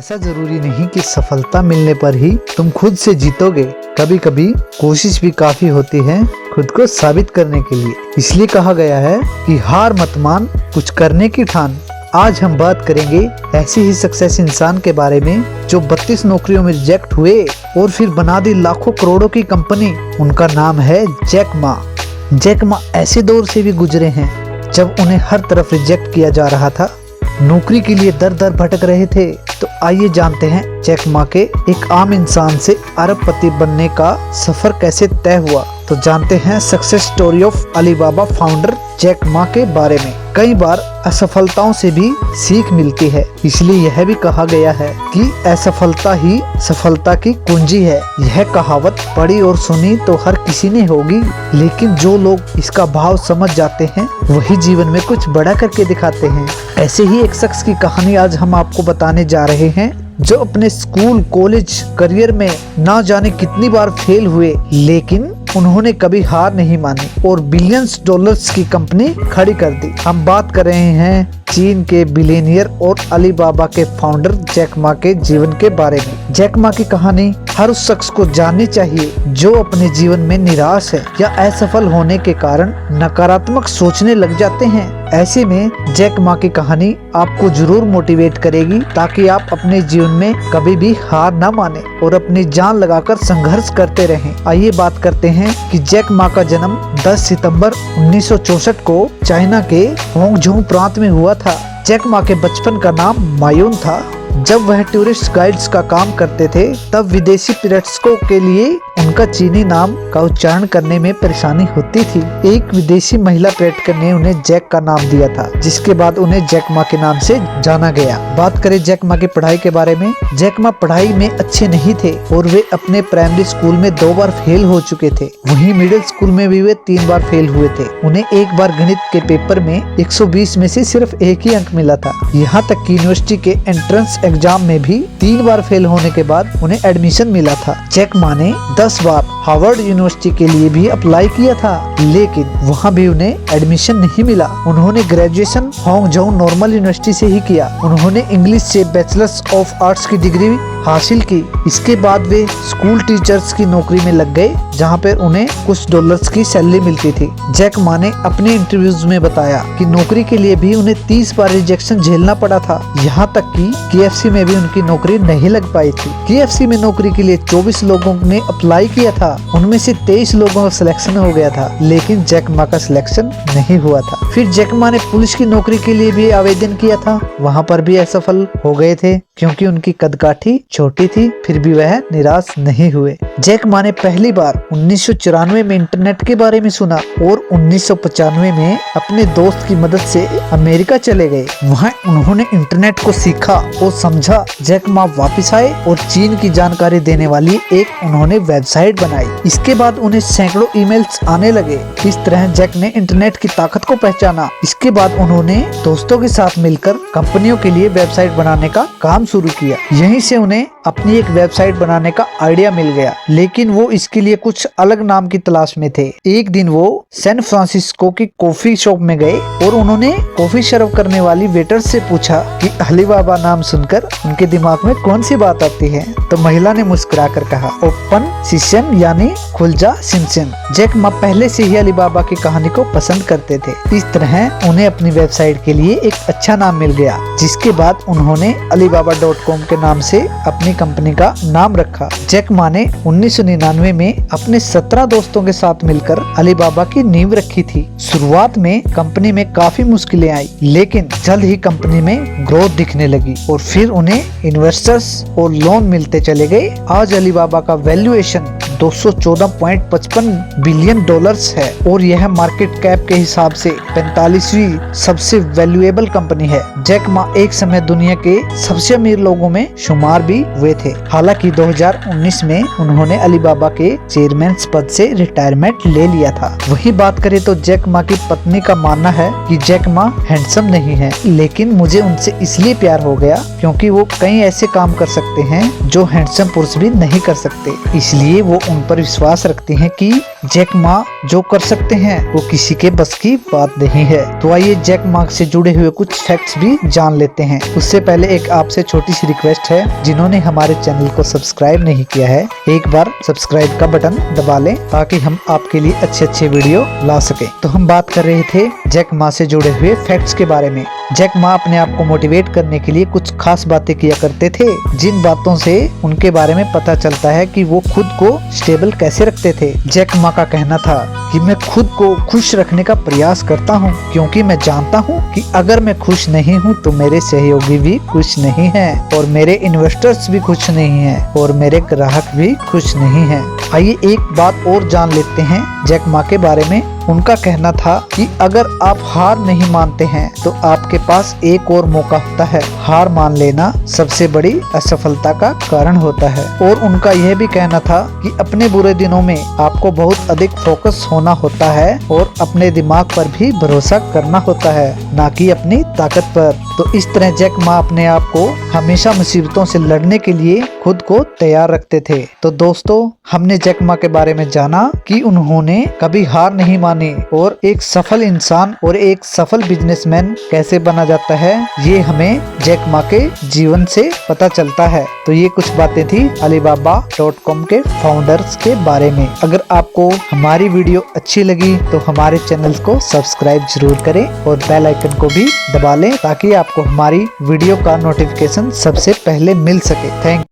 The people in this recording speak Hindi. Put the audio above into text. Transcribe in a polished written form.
ऐसा जरूरी नहीं कि सफलता मिलने पर ही तुम खुद से जीतोगे। कभी कभी कोशिश भी काफी होती है खुद को साबित करने के लिए। इसलिए कहा गया है कि हार मत मान, कुछ करने की ठान। आज हम बात करेंगे ऐसे ही सक्सेस इंसान के बारे में जो 32 नौकरियों में रिजेक्ट हुए और फिर बना दी लाखों करोड़ों की कंपनी। उनका नाम है जैक मा। जैक मा ऐसे दौर से भी गुजरे हैं जब उन्हें हर तरफ रिजेक्ट किया जा रहा था, नौकरी के लिए दर दर भटक रहे थे। तो आइए जानते हैं जैक मा के एक आम इंसान से अरबपति बनने का सफर कैसे तय हुआ। तो जानते हैं success story of Alibaba founder Jack Ma के बारे में। कई बार असफलताओं से भी सीख मिलती है, इसलिए यह भी कहा गया है कि असफलता ही सफलता की कुंजी है। यह कहावत पढ़ी और सुनी तो हर किसी ने होगी, लेकिन जो लोग इसका भाव समझ जाते हैं वही जीवन में कुछ बड़ा करके दिखाते हैं। ऐसे ही एक शख्स की कहानी आज हम आपको बताने जा रहे हैं जो अपने स्कूल कॉलेज करियर में ना जाने कितनी बार फेल हुए, लेकिन उन्होंने कभी हार नहीं मानी और बिलियंस डॉलर्स की कंपनी खड़ी कर दी। हम बात कर रहे हैं चीन के बिलियनियर और अलीबाबा के फाउंडर जैक मा के जीवन के बारे में। जैक मा की कहानी हर उस शख्स को जाननी चाहिए जो अपने जीवन में निराश है या असफल होने के कारण नकारात्मक सोचने लग जाते हैं। ऐसे में जैक मा की कहानी आपको जरूर मोटिवेट करेगी ताकि आप अपने जीवन में कभी भी हार न माने और अपनी जान लगाकर संघर्ष करते रहें। आइए बात करते हैं कि जैक मा का जन्म 10 सितंबर 1964 को चाइना के होंगझोंग प्रांत में हुआ था। जैक मा के बचपन का नाम मायून था। जब वह टूरिस्ट गाइड्स का काम करते थे तब विदेशी पर्यटकों के लिए उनका चीनी नाम का उच्चारण करने में परेशानी होती थी। एक विदेशी महिला पर्यटक ने उन्हें जैक का नाम दिया था, जिसके बाद उन्हें जैक मा के नाम से जाना गया। बात करें जैक मा की पढ़ाई के बारे में। जैक मा पढ़ाई में अच्छे नहीं थे और वे अपने प्राइमरी स्कूल में 2 बार फेल हो चुके थे। वहीं मिडिल स्कूल में भी वे 3 बार फेल हुए थे। उन्हें एक बार गणित के पेपर में 120 में से सिर्फ 1 ही अंक मिला था। यहाँ तक कि यूनिवर्सिटी के एंट्रेंस एग्जाम में भी 3 बार फेल होने के बाद उन्हें एडमिशन मिला था। जैक मा ने 10 बार हार्वर्ड यूनिवर्सिटी के लिए भी अप्लाई किया था, लेकिन वहाँ भी उन्हें एडमिशन नहीं मिला। उन्होंने ग्रेजुएशन होंगझोंग नॉर्मल यूनिवर्सिटी से ही किया। उन्होंने इंग्लिश से बैचलर्स ऑफ आर्ट्स की डिग्री हासिल की। इसके बाद वे स्कूल टीचर्स की नौकरी में लग गए, जहाँ पर उन्हें कुछ डॉलर्स की सैलरी मिलती थी। जैक मा ने अपने इंटरव्यूज में बताया कि नौकरी के लिए भी उन्हें 30 बार रिजेक्शन झेलना पड़ा था। यहाँ तक कि KFC में भी उनकी नौकरी नहीं लग पाई थी। KFC में नौकरी के लिए 24 लोगों ने अप्लाई किया था, उनमें से 23 लोगों का सिलेक्शन हो गया था, लेकिन जैक मा का सिलेक्शन नहीं हुआ था। फिर जैक मा ने पुलिस की नौकरी के लिए भी आवेदन किया था, वहाँ पर भी असफल हो गए थे क्योंकि उनकी कदकाठी छोटी थी। फिर भी वह निराश नहीं हुए। जैक मा ने पहली बार 1994 में इंटरनेट के बारे में सुना और 1995 में अपने दोस्त की मदद से अमेरिका चले गए। वहाँ उन्होंने इंटरनेट को सीखा और समझा। जैक मा वापस आए और चीन की जानकारी देने वाली एक उन्होंने वेबसाइट बनाई। इसके बाद उन्हें सैकड़ों ईमेल्स आने लगे। इस तरह जैक ने इंटरनेट की ताकत को पहचाना। इसके बाद उन्होंने दोस्तों के साथ मिलकर कंपनियों के लिए वेबसाइट बनाने का काम शुरू किया। यहीं से उन्हें अपनी एक वेबसाइट बनाने का आइडिया मिल गया, लेकिन वो इसके लिए कुछ अलग नाम की तलाश में थे। एक दिन वो सैन फ्रांसिस्को की कॉफी शॉप में गए और उन्होंने कॉफी सर्व करने वाली वेटर से पूछा कि अलीबाबा नाम सुनकर उनके दिमाग में कौन सी बात आती है। तो महिला ने मुस्कुराकर कहा, ओपन सिस्टम यानी खुल जा सिमसिम। जैक मा पहले से ही अलीबाबा की कहानी को पसंद करते थे। इस तरह उन्हें अपनी वेबसाइट के लिए एक अच्छा नाम मिल गया, जिसके बाद उन्होंने alibaba.com के नाम से अपनी कंपनी का नाम रखा। जैक मा ने 1999 में अपने 17 दोस्तों के साथ मिलकर अलीबाबा की नींव रखी थी। शुरुआत में कंपनी में काफी मुश्किलें आई, लेकिन जल्द ही कंपनी में ग्रोथ दिखने लगी और फिर उन्हें इन्वेस्टर्स और लोन मिलते चले गए। आज अलीबाबा का वैल्यूएशन 214.55 बिलियन डॉलर्स है और यह मार्केट कैप के हिसाब से 45वीं सबसे वैल्यूएबल कंपनी है। जैक मा एक समय दुनिया के सबसे अमीर लोगों में शुमार भी हुए थे। हालांकि 2019 में उन्होंने अलीबाबा के चेयरमैन पद से रिटायरमेंट ले लिया था। वही बात करें तो जैक मा की पत्नी का मानना है कि जैक मा हैंडसम नहीं है, लेकिन मुझे उनसे इसलिए प्यार हो गया क्योंकि वो कई ऐसे काम कर सकते हैं जो हैंडसम पुरुष भी नहीं कर सकते। इसलिए वो उन पर विश्वास रखते हैं कि जैक मा जो कर सकते हैं वो किसी के बस की बात नहीं है। तो आइए जैक मा से जुड़े हुए कुछ फैक्ट्स भी जान लेते हैं। उससे पहले एक आपसे छोटी सी रिक्वेस्ट है, जिन्होंने हमारे चैनल को सब्सक्राइब नहीं किया है एक बार सब्सक्राइब का बटन दबा लें ताकि हम आपके लिए अच्छे वीडियो ला सके। तो हम बात कर रहे थे जैक मा से जुड़े हुए फैक्ट्स के बारे में। जैक मा अपने आप को मोटिवेट करने के लिए कुछ खास बातें किया करते थे, जिन बातों से उनके बारे में पता चलता है कि वो खुद को स्टेबल कैसे रखते थे। जैक मा का कहना था कि मैं खुद को खुश रखने का प्रयास करता हूँ, क्योंकि मैं जानता हूँ कि अगर मैं खुश नहीं हूँ तो मेरे सहयोगी भी खुश नहीं हैं और मेरे इन्वेस्टर्स भी खुश नहीं हैं और मेरे ग्राहक भी खुश नहीं हैं। आइए एक बात और जान लेते हैं जैक मा के बारे में। उनका कहना था कि अगर आप हार नहीं मानते हैं तो आपके पास एक और मौका होता है। हार मान लेना सबसे बड़ी असफलता का कारण होता है। और उनका यह भी कहना था कि अपने बुरे दिनों में आपको बहुत अधिक फोकस होना होता है और अपने दिमाग पर भी भरोसा करना होता है, ना कि अपनी ताकत पर। तो इस तरह जैक मा अपने आप को हमेशा मुसीबतों से लड़ने के लिए खुद को तैयार रखते थे। तो दोस्तों, हमने जैक मा के बारे में जाना कि उन्होंने कभी हार नहीं मानी और एक सफल इंसान और एक सफल बिजनेसमैन कैसे बना जाता है, ये हमें जैक मा के जीवन से पता चलता है। तो ये कुछ बातें थी Alibaba.com के फाउंडर्स के बारे में। अगर आपको हमारी वीडियो अच्छी लगी तो हमारे चैनल को सब्सक्राइब जरूर करें और बेल आइकन को भी दबा लें ताकि आपको हमारी वीडियो का नोटिफिकेशन सबसे पहले मिल सके। थैंक